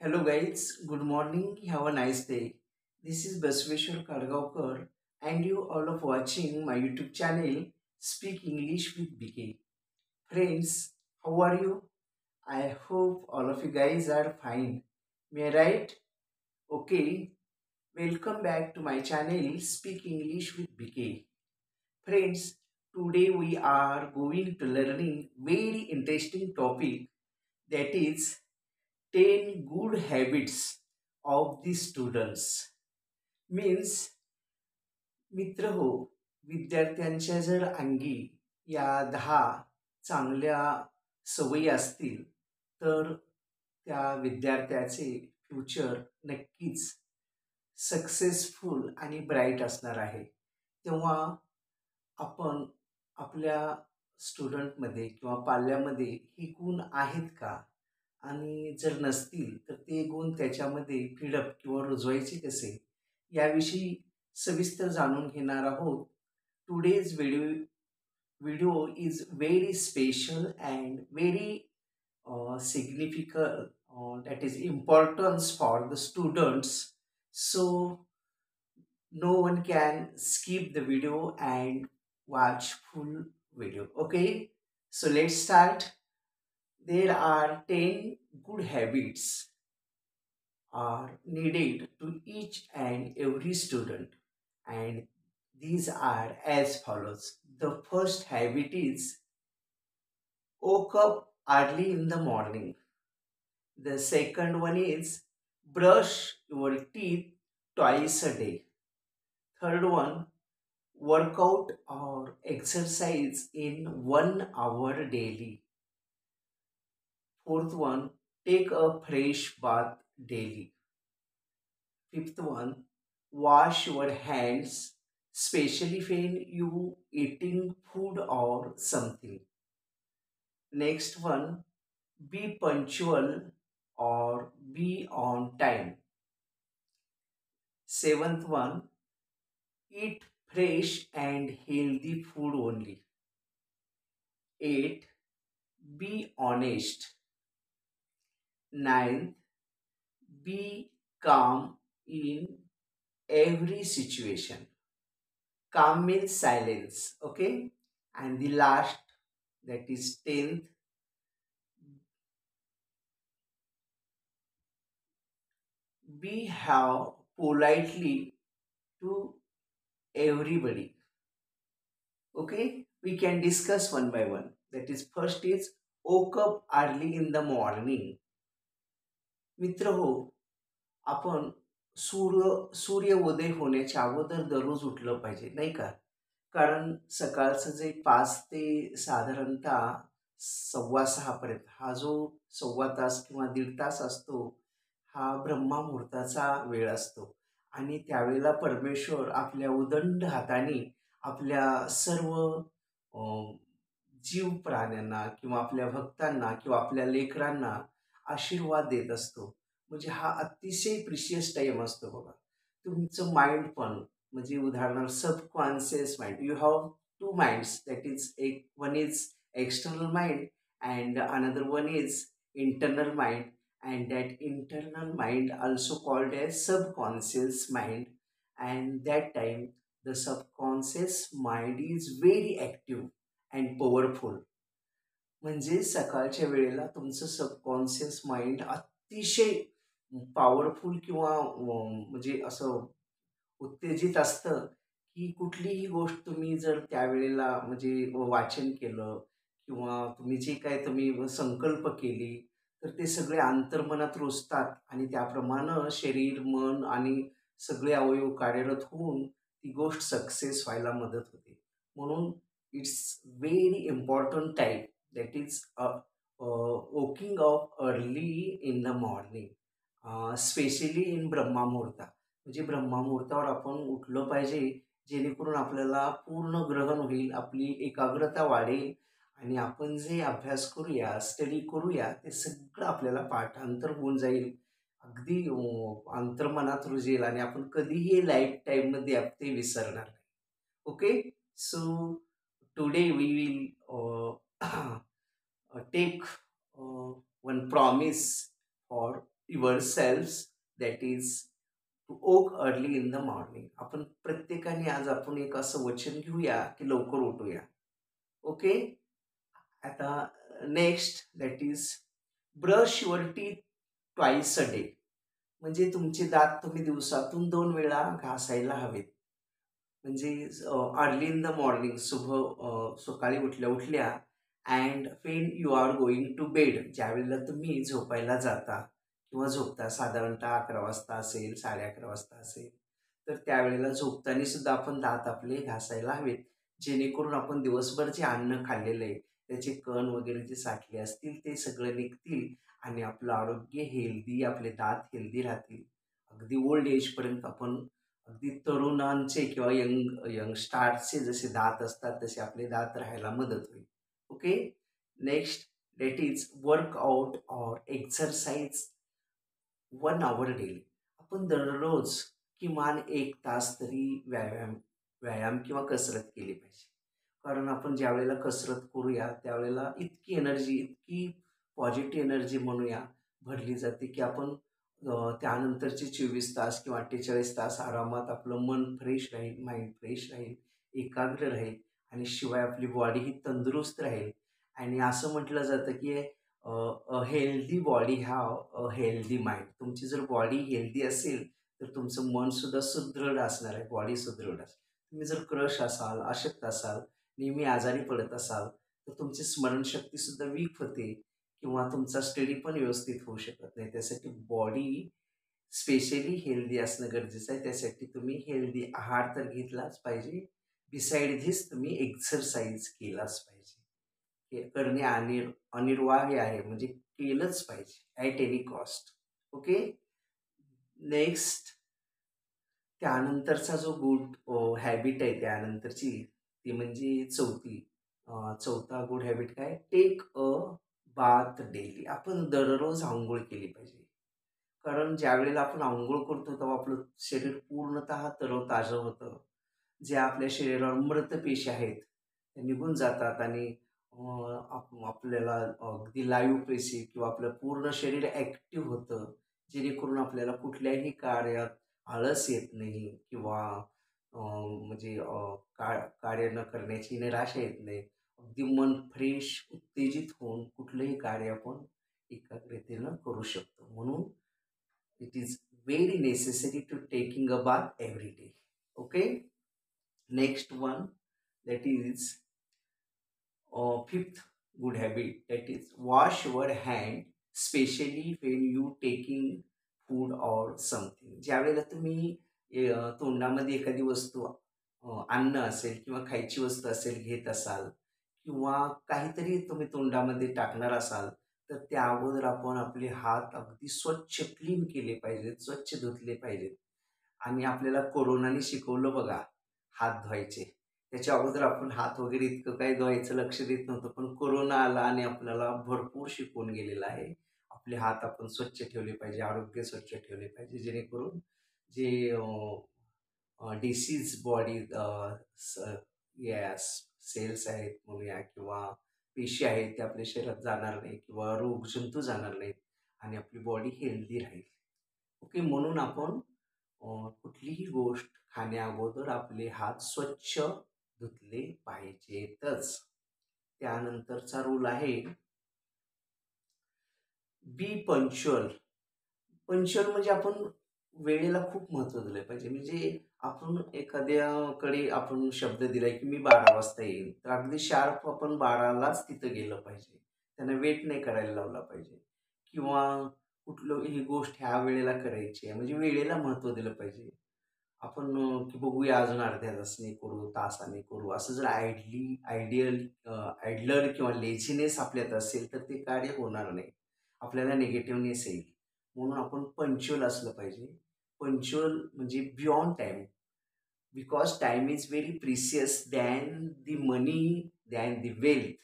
Hello guys, good morning, have a nice day. This is Basveshwar Kargaonkar and you all of watching my YouTube channel Speak English with BK. Friends, how are you? I hope all of you guys are fine. May I right? Okay, welcome back to my channel Speak English with BK. Friends, today we are going to learning very interesting topic that is 10 good habits of the students. Means मित्र हो, विद्यार्थ्यांच्या जर अंगी या 10 चांगल्या सवयी असतील तर त्या विद्यार्थ्याचे फ्युचर नक्कीच सक्सेसफुल आणि ब्राईट असणार आहे. तेव्हा आपण आपल्या स्टुडंटमध्ये किंवा पाल्यामध्ये ही गुण आहेत का? आणि जर नसतील तर ते गुण त्याच्यामध्ये फिडअप किंवा रुजवायचे कसे? याविषयी सविस्तर जाणून घेणार आहोत. Today's video is very special and very significant, that is importance for the students. So no one can skip the video and watch full video. Okay, so let's start. There are 10 good habits are needed to each and every student, and these are as follows. The first habit is woke up early in the morning. The second one is brush your teeth twice a day. Third one, work out or exercise in 1 hour daily. Fourth one, take a fresh bath daily. Fifth one, wash your hands, especially when you eating food or something. Next one, be punctual or be on time. Seventh one, eat fresh and healthy food only. 8. Be honest. Ninth, be calm in every situation. Calm means silence, okay? And the last, that is 10th, behave politely to everybody. Okay, we can discuss one by one. That is, first is woke up early in the morning. मित्र हो, आपण सूर्य उदय होण्याच्या अगोदर दररोज उठलं पाहिजे नाही का? कारण सकाळचं जे 5 ते साधारणतः 5:15 पर्यंत हा जो सव्वा तास किंवा दीड तास असतो, हा ब्रह्ममुहूर्ताचा वेळ असतो आणि त्यावेळेला परमेश्वर आपल्या उदंड हाताने आपल्या सर्व अ, जीव प्राण्यांना किंवा आपल्या भक्तांना किंवा आपल्या लेकरांना आशीर्वाद देत असतो. म्हणजे हा अतिशय प्रिशियस टाईम असतो बघा. तुमचं माइंड पण म्हणजे उदाहरणार्थ subconscious mind. You have two minds, that is एक one is external mind and another one is internal mind, and that internal mind also called as subconscious mind, and that time the subconscious mind is very active and powerful. म्हणजे सकाळच्या वेळेला तुमचं subconscious mind अतिशय powerful किंवा म्हणजे असं उत्तेजित असतं की कुठलीही गोष्ट तुम्ही जर त्यावेळेला म्हणजे वाचन केलं किंवा तुम्ही जे काय तुम्ही संकल्प केली तर ते सगळे अंतर्मनात रुजतात आणि त्याप्रमाणे शरीर, मन आणि सगळे अवयव कार्यरत होऊन ती गोष्ट सक्सेस व्हायला मदत होते. म्हणून it's very important time, that is waking up early in the morning, specially in ब्रह्ममुहूर्ता. म्हणजे ब्रह्ममुहूर्तावर आपण उठलं पाहिजे जेणेकरून आपल्याला पूर्ण ग्रहण होईल, आपली एकाग्रता वाढेल आणि आपण जे अभ्यास करूया, स्टडी करूया ते सगळं आपल्याला पाठांतर होऊन जाईल. अगदी अंतर्मनात रुजेल आणि आपण कधीही लाईफ टाईममध्ये ते विसरणार नाही. Okay, so today we will take one promise for yourself, that is to woke early in the morning. आपण प्रत्येकाने आज आपण एक असं वचन घेऊया की लवकर उठूया. ओके. आता next that is brush your teeth twice a day. म्हणजे तुमचे दात तुम्ही दिवसातून 2 वेळा घासायला हवेत. म्हणजे अर्ली इन द मॉर्निंग, सकाळी उठल्या उठल्या, and when you are going to bed, ज्यावेळेला तुम्ही झोपायला जाता किंवा झोपता, साधारणतः 11 वाजता असेल, 11:30 वाजता असेल, तर त्यावेळेला झोपताना सुद्धा आपण दात आपले घासायला हवेत. जेणेकरून आपण दिवसभर जे अन्न खाल्लेलं आहे त्याचे कण वगैरे जे साठले असतील ते सगळं निघतील आणि आपलं आरोग्य हेल्दी, आपले दात हेल्दी राहतील. अगदी ओल्ड एजपर्यंत आपण, अगदी तरुणांचे किंवा यंगस्टार्सचे जसे दात असतात तसे आपले दात राहायला मदत होईल. Okay. Next that is workout or exercise 1 hour daily. आपण दररोज किमान 1 तास तरी व्यायाम व्यायाम किंवा कसरत केली पाहिजे. कारण आपण ज्यावेळेला कसरत करूया त्यावेळेला इतकी एनर्जी, इतकी पॉझिटिव्ह एनर्जी म्हणूया भरली जाते की आपण त्यानंतरचे 24 तास किंवा 48 तास आरामात आपलं मन फ्रेश राहील, माइंड फ्रेश राहील, एकाग्र राहील आणि शिवाय आपली बॉडी ही तंदुरुस्त राहील. आणि असं म्हटलं जातं की healthy body have a healthy mind. तुमची जर बॉडी हेल्दी असेल तर तुमचं मन सुद्धा सुदृढ असणार आहे, बॉडी सुदृढ असेल. तुम्ही जर क्रश असाल, अशक्त असाल, नेहमी आजारी पडत असाल, तर तुमची स्मरणशक्ती सुद्धा वीक होते किंवा तुमचा स्टडी पण व्यवस्थित होऊ शकत नाही. त्यासाठी बॉडी स्पेशली हेल्दी असणं गरजेचं आहे. त्यासाठी तुम्ही हेल्दी आहार तर घेतलाच पाहिजे. बिसाइड धिस तुम्ही एक्सरसाइज केलाच पाहिजे. हे करणे अनिवार्य आहे, म्हणजे केलंच पाहिजे at any cost. Okay. Next त्यानंतरचा जो गुड हॅबिट आहे त्यानंतरची, ती म्हणजे चौथा गुड हॅबिट काय, टेक अ बाथ डेली. आपण दररोज अंघोळ केली पाहिजे. कारण ज्यावेळेला आपण अंघोळ करतो तेव्हा आपलं शरीर पूर्णतः तरोताजं होतं. ज्या आपल्या शरीरावर मृत पेशी आहेत त्या निघून जातात आणि आपल्याला अगदी लाईव्ह पेशी किंवा आपलं पूर्ण शरीर ॲक्टिव्ह होतं. जेणेकरून आपल्याला कुठल्याही कार्यात आळस येत नाही किंवा म्हणजे कार्य न करण्याची निराशा येत नाही. अगदी मन फ्रेश, उत्तेजित होऊन कुठलंही कार्य आपण एकाग्रतेनं करू शकतो. म्हणून it is very necessary to taking a bath every day. Okay. Next one that is fifth good habit, that is wash your hand, especially when you taking food or something. ज्यावेळेला तुम्ही तोंडामध्ये एखादी वस्तू, अन्न असेल किंवा खायची वस्तू असेल घेत असाल किंवा काहीतरी तुम्ही तोंडामध्ये टाकणार असाल, तर त्या अगोदर आपण आपले हात अगदी स्वच्छ क्लीन केले पाहिजेत, स्वच्छ धुतले पाहिजेत. आणि आपल्याला कोरोनाने शिकवलं बघा हात धुवायचे. त्याच्या अगोदर आपण हात वगैरे इतकं काही धुवायचं लक्ष देत नव्हतं. पण कोरोना आला आणि आपल्याला भरपूर शिकवून गेलेला आहे. आपले हात आपण स्वच्छ ठेवले पाहिजे, आरोग्य स्वच्छ ठेवले पाहिजे. जेणेकरून जे डिसीज बॉडी यस सेल्स आहेत म्हणूया किंवा पेशी आहेत ते आपल्या शरीरात जाणार नाही किंवा रोगजंतू जाणार नाहीत आणि आपली बॉडी हेल्दी राहील. ओके. म्हणून आपण कुठलीही गोष्ट खाण्याअगोदर आपले हात स्वच्छ धुतले पाहिजेतच. त्यानंतरचा रूल आहे बी पंक्च्युअल. पंक्च्युअल म्हणजे आपण वेळेला खूप महत्त्व दिलं पाहिजे. म्हणजे आपण एखाद्याकडे आपण शब्द दिलाय की मी 12 वाजता येईन, तर अगदी शार्प आपण 12लाच तिथं गेलं पाहिजे. त्यांना वेट नाही करायला लावला पाहिजे किंवा कुठलीही गोष्ट ह्या वेळेला करायची आहे म्हणजे वेळेला महत्त्व दिलं पाहिजे. आपण की बघूया अजून अर्ध्या तासाने करू, तासाने करू, असं जर आयडलर किंवा लेझीनेस आपल्यात असेल तर ते कार्य होणार नाही. आपल्याला निगेटिव्हनेस येईल. म्हणून आपण पंक्च्युअल असलं पाहिजे. पंक्च्युअल म्हणजे beyond time. Because time is very precious than the money, than the wealth.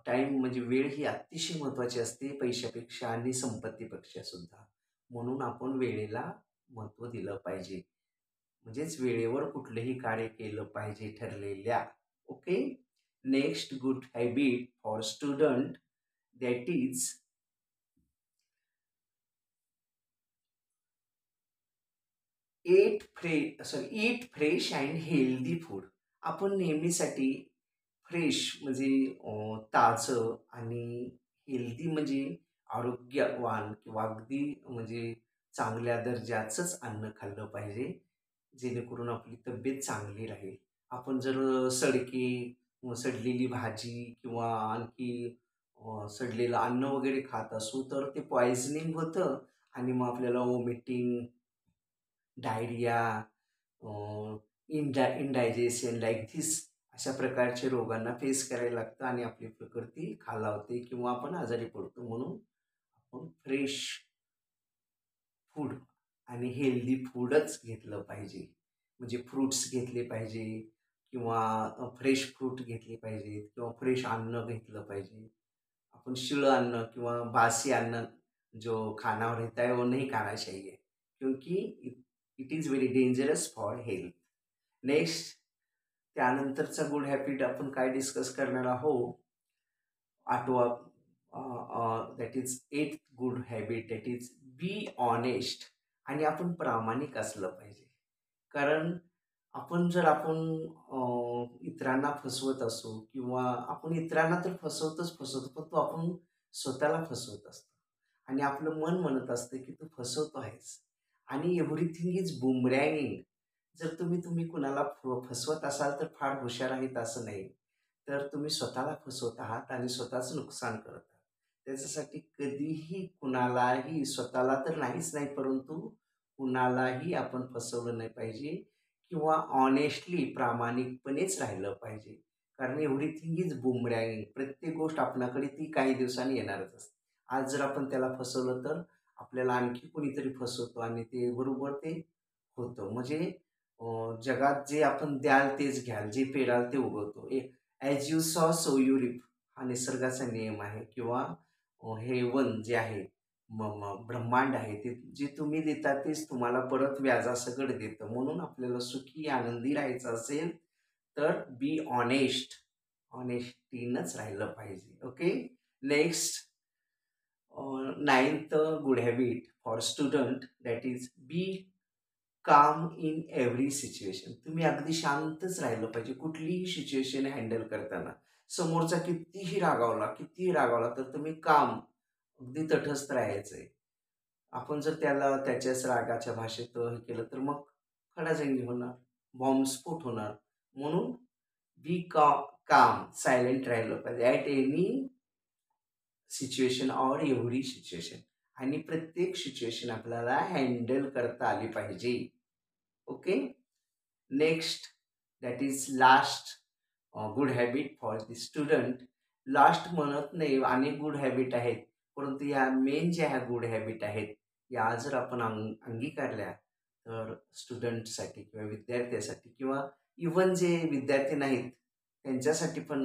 Time म्हणजे वेळ ही अतिशय महत्त्वाची असते पैशापेक्षा आणि संपत्तीपेक्षा सुद्धा. म्हणून आपण वेळेला महत्त्व दिलं पाहिजे. म्हणजेच वेळेवर कुठलंही कार्य केलं पाहिजे ठरलेल्या. Okay. Next good habit for student, that is eat fresh and healthy food. आपण नेहमीसाठी फ्रेश म्हणजे ताजं आणि हेल्दी म्हणजे आरोग्यवान किंवा अगदी म्हणजे चांगल्या दर्जाचंच अन्न खाल्लं पाहिजे, जेणेकरून आपली तब्येत चांगली राहील. आपण जर सडलेली भाजी किंवा आणखी सडलेलं अन्न वगैरे खात असू, तर ते पॉइझनिंग होतं आणि मग आपल्याला vomiting, diarrhoea, indigestion like this अशा प्रकारचे रोगांना फेस करायला लागतं आणि आपली प्रकृती खालावते किंवा आपण आजारी पडतो. म्हणून आपण फ्रेश फूड आणि हेल्दी फूडच घेतलं पाहिजे. म्हणजे फ्रुट्स घेतले पाहिजे किंवा फ्रेश फ्रूट घेतले पाहिजेत किंवा फ्रेश अन्न घेतलं पाहिजे. अपन शिळं अन्न किंवा बासी अन्न जो खाना रहता है वो नहीं खाना चाहिए, क्योंकि it is very dangerous for health. Next, त्यानंतरचा गुड हॅबिट आपण काय डिस्कस करणार आहोत. आठवा that is eight good habit that is be honest. आणि आपण प्रामाणिक असलं पाहिजे. कारण आपण इतरांना फसवत असू किंवा आपण इतरांना तर फसवतो, पण तो आपण स्वतःला फसवत असतो. आणि आपलं मन म्हणत असतं की तू फसवतो आहेस. आणि एव्हरीथिंग इज बुमरँगिंग. जर तुम्ही कुणाला फसवत असाल तर फार हुशार आहेत असं नाही. तर तुम्ही स्वतःला फसवत आहात आणि स्वतःचं नुकसान करत आहात. त्याच्यासाठी कधीही कुणालाही, स्वतःला तर नाहीच नाही, परंतु कुणालाही आपण फसवलं नाही पाहिजे किंवा ऑनेस्टली प्रामाणिकपणेच राहिलं पाहिजे. कारण एव्हरीथिंग इज बुमरँगिंग. प्रत्येक गोष्ट आपल्याकडे ती काही दिवसांनी येणारच असते. आज जर आपण त्याला फसवलं तर आपल्याला आणखी कोणीतरी फसवतो आणि ते बरोबर ते होतं. म्हणजे जगात जे आपण द्याल तेच घ्याल, जे पेराल ते उगवतो. As you saw so you रिप हा निसर्गाचा नियम आहे. किंवा हेवन जे आहे, ब्रह्मांड आहे, ते जे तुम्ही देता तेच तुम्हाला परत व्याजासकट देतं. म्हणून आपल्याला सुखी आनंदी राहायचं असेल तर बी ऑनेस्ट. ऑनेस्टीनंच राहिलं पाहिजे. Okay. Next, ninth good habit for student that is be calm in every situation. तुम्ही अगदी शांतच राहिलं पाहिजे कुठलीही सिच्युएशन हँडल करताना. समोरचा कितीही रागावला तर तुम्ही काम, अगदी तटस्थ राहायचंय. आपण जर त्याला त्याच्याच रागाच्या भाषेत हे केलं तर मग खडाजंगी होणार, बॉम्बस्फोट होणार. म्हणून बी काम, सायलेंट राहिलं पाहिजे at any situation or every situation. आणि प्रत्येक सिच्युएशन आपल्याला हँडल करता आली पाहिजे. Okay. Next, that is last good habit for the student. Last म्हणत नाही, अनेक गुड हॅबिट आहेत, परंतु या मेन ज्या ह्या गुड हॅबिट आहेत या जर आपण अंगीकारल्या तर स्टुडंटसाठी किंवा विद्यार्थ्यासाठी किंवा इवन जे विद्यार्थी नाहीत त्यांच्यासाठी पण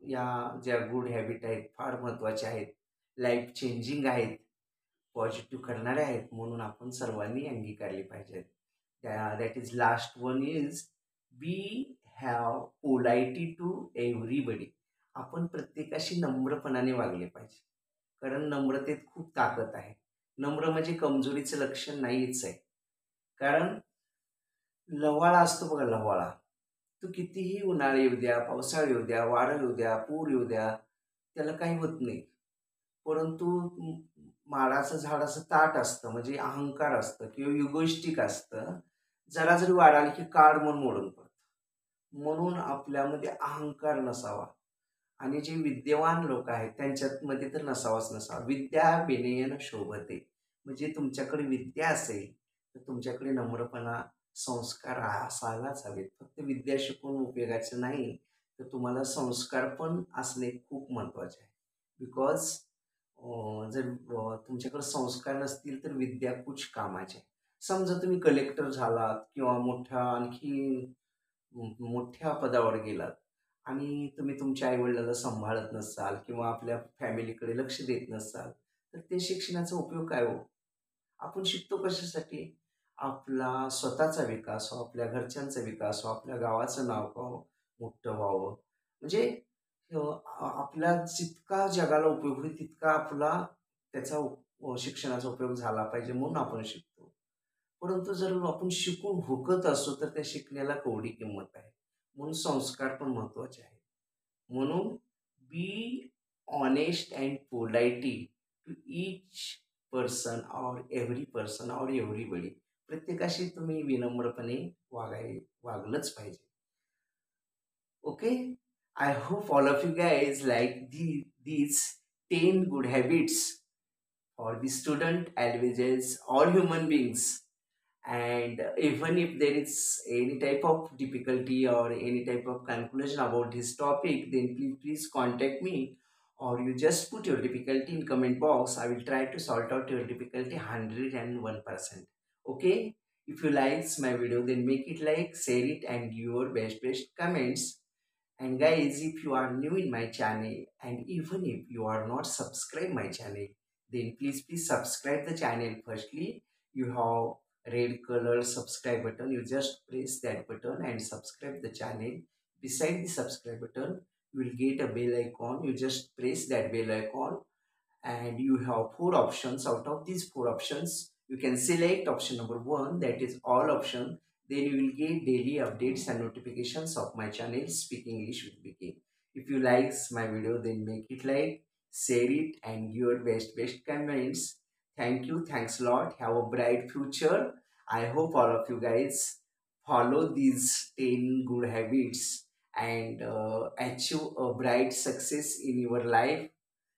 या ज्या गुड हॅबिट आहेत फार महत्त्वाच्या आहेत, लाईफ चेंजिंग आहेत, पॉझिटिव्ह करणारे आहेत. म्हणून आपण सर्वांनी अंगीकारली पाहिजेत. That is last one is be have polite to everybody. आपण प्रत्येकाशी नम्रपणाने वागले पाहिजे. कारण नम्रतेत खूप ताकद आहे. नम्र म्हणजे कमजोरीचं लक्षण नाहीच आहे. कारण लव्हाळा असतो बघा, लव्हाळा. तो कितीही उन्हाळे येऊ द्या, पावसाळे येऊ द्या, वादळ येऊ द्या, पूर येऊ द्या, त्याला काही होत नाही. परंतु माडाचं झाड असं ताट असतं, म्हणजे अहंकार असतं किंवा इगोइस्टिक असतं. जरा जरी वाढ आली की काड म्हणून मोडून पडतं. म्हणून आपल्यामध्ये अहंकार नसावा. आणि जे विद्यवान लोक आहेत त्यांच्यामध्ये तर नसावाच नसावा. विद्या विनयेन शोभते. म्हणजे तुमच्याकडे विद्या असेल तर तुमच्याकडे नम्रपणा, संस्कार असायलाच हवेत. फक्त विद्या शिकून उपयोगाचं नाही, तर तुम्हाला संस्कार पण असणे खूप महत्त्वाचे आहे. बिकॉज जर तुमच्याकडे संस्कार नसतील तर विद्या कुछ कामाचे. समजा तुम्ही कलेक्टर झालात किंवा आणखी मोठ्या पदावर गेलात आणि तुम्ही तुमच्या आईवडिलाला सांभाळत नसाल किंवा आपल्या फॅमिलीकडे लक्ष देत नसाल, तर ते शिक्षणाचा उपयोग काय हो? आपण शिकतो कशासाठी? आपला स्वतःचा विकास हो, आपल्या घरच्यांचा विकास हो, आपल्या गावाचं नाव मोठं व्हावं. म्हणजे आपला जितका जगाला उपयोग होईल तितका आपला त्याचा शिक्षणाचा उपयोग झाला पाहिजे म्हणून आपण शिकतो. परंतु जर आपण शिकून हुकत असू तर त्या शिकण्याला केवढी किंमत आहे. म्हणून संस्कार पण महत्त्वाचे आहेत. म्हणून be honest and politely to each person or every person or everybody. प्रत्येकाशी तुम्ही विनम्रपणे वागलंच पाहिजे. Okay, I hope all of you guys like these 10 good habits for the student as well as all human beings. And even if there is any type of difficulty or any type of conclusion about this topic, then please contact me, or you just put your difficulty in comment box. I will try to sort out your difficulty 101%. Okay, if you likes my video, then make it like, share it, and your best comments. And guys, if you are new in my channel and even if you are not subscribed my channel, then please subscribe the channel. Firstly, you have red color subscribe button. You just press that button and subscribe the channel. Beside the subscribe button, you will get a bell icon. You just press that bell icon and you have four options. Out of these four options, you can select option number one, that is all option. Then you will get daily updates and notifications of my channel Speaking English with Vicky. If you likes my video, then make it like, share it, and your best comments. Thank you, thanks a lot. Have a bright future. I hope all of you guys follow these 10 good habits and achieve a bright success in your life.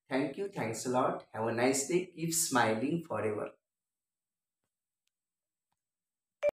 Thank you. Thanks a lot. Have a nice day. Keep smiling forever.